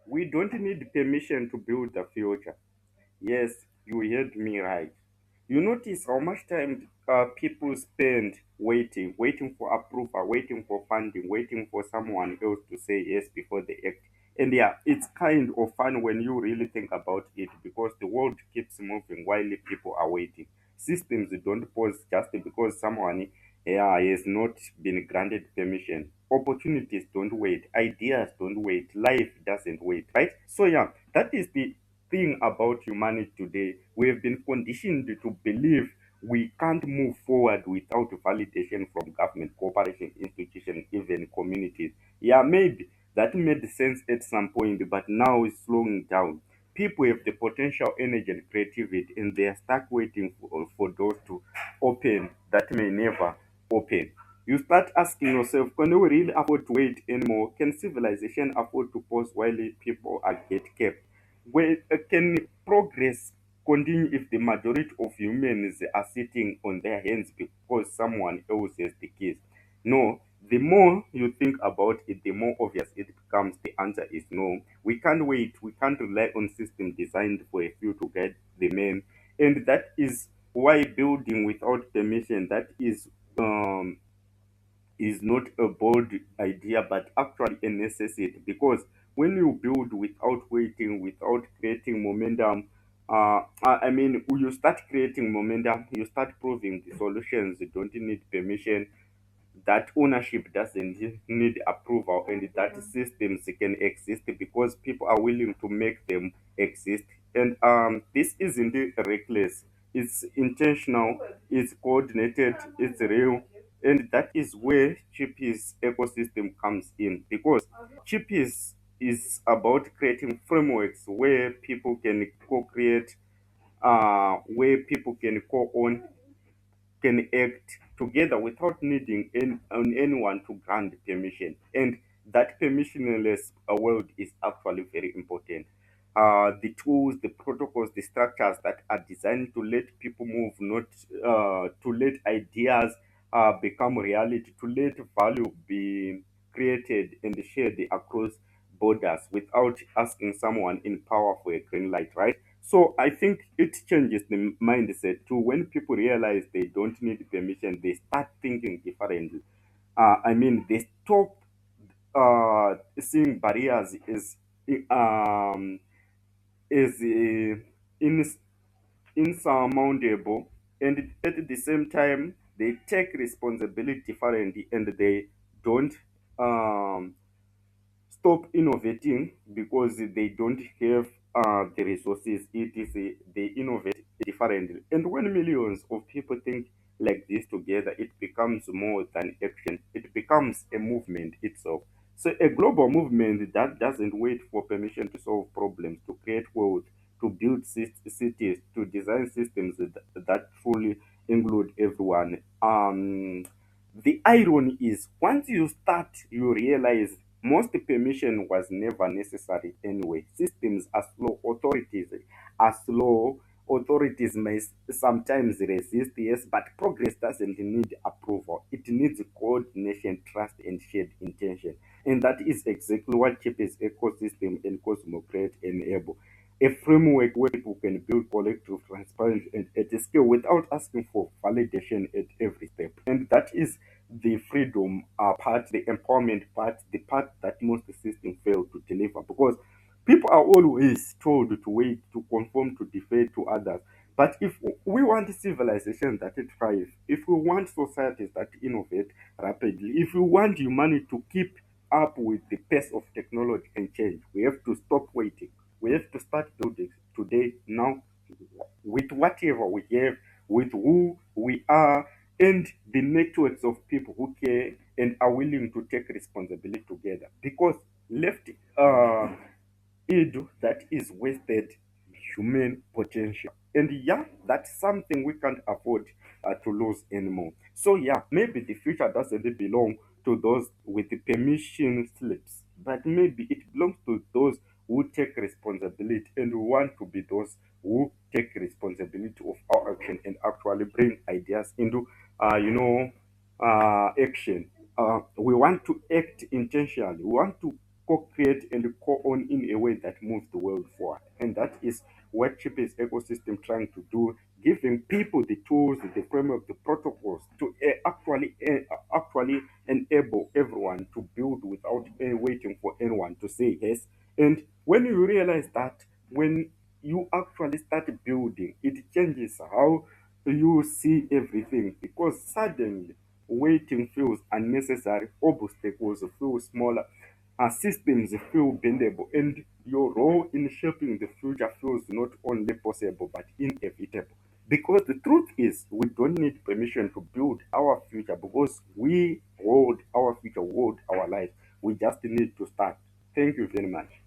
We don't need permission to build the future. Yes, you heard me right. You notice how much time people spend waiting for approval, waiting for funding, waiting for someone else to say yes before they act. And yeah, it's kind of fun when you really think about it because the world keeps moving while people are waiting. Systems don't pause just because someone has not been granted permission. Opportunities don't wait, ideas don't wait, life doesn't wait, right? So yeah, that is the thing about humanity today. We have been conditioned to believe we can't move forward without validation from government, corporation, institutions, even communities. Yeah, maybe that made sense at some point, but now it's slowing down. People have the potential, energy, and creativity, and they are stuck waiting for doors to open that may never open. You start asking yourself, can we really afford to wait anymore? Can civilization afford to pause while people are get kept? Can progress continue if the majority of humans are sitting on their hands because someone else has the keys? No. The more you think about it, the more obvious it becomes. The answer is no. We can't wait. We can't rely on systems designed for a few to guide the men. And that is why building without permission, is not a bold idea but actually a necessity, because when you build without waiting, without creating momentum, you start creating momentum, you start proving the solutions don't need permission, that ownership doesn't need approval, and that systems can exist because people are willing to make them exist. And this isn't reckless, it's intentional, it's coordinated, it's real. And that is where Chipies ecosystem comes in, because Chipies is about creating frameworks where people can co-create, where people can co-own, can act together without needing anyone to grant permission. And that permissionless world is actually very important. The tools, the protocols, the structures that are designed to let people move, not to let ideas become reality, to let value be created and shared across borders without asking someone in power for a green light, right? So I think it changes the mindset too. When people realize they don't need permission, they start thinking differently. They stop seeing barriers um, as insurmountable, and at the same time they take responsibility differently, and they don't um, stop innovating because they don't have the resources. It is they innovate differently. And when millions of people think like this together, it becomes more than action. It becomes a movement itself. So a global movement that doesn't wait for permission to solve problems, to create wealth, to build cities, to design systems that truly include everyone. The irony is, once you start, you realize most permission was never necessary anyway. Systems are slow, authorities are slow, authorities may sometimes resist, yes, but progress doesn't need approval. It needs coordination, trust, and shared intention. And that is exactly what Chipies ecosystem and Cosmocrate enable. A framework where people can build collective transparent and at a scale without asking for validation at every step. And that is the freedom part, the empowerment part, the part that most systems fail to deliver, because people are always told to wait, to conform, to defer to others. But if we want civilization that thrive, if we want societies that innovate rapidly, if we want humanity to keep up with the pace of technology and change, we have to stop waiting. We have to start building today, now, with whatever we have, with who we are, and the networks of people who care and are willing to take responsibility together. Because left idle, that is wasted human potential. And yeah, that's something we can't afford to lose anymore. So yeah, maybe the future doesn't belong to those with the permission slips, but maybe it belongs to those who take responsibility and who want to be those who take responsibility of our action and actually bring ideas into action. We want to act intentionally. We want to co-create and co-own in a way that moves the world forward. And that is what Chipies Ecosystem trying to do, giving people the tools, the framework, the protocols to actually enable everyone to build without waiting for anyone to say yes. And when you realize that, when you actually start building, it changes how you see everything, because suddenly waiting feels unnecessary, obstacles feel smaller, systems feel bendable, and your role in shaping the future feels not only possible but inevitable. Because the truth is, we don't need permission to build our future, because we hold our future, hold our life. We just need to start. Thank you very much.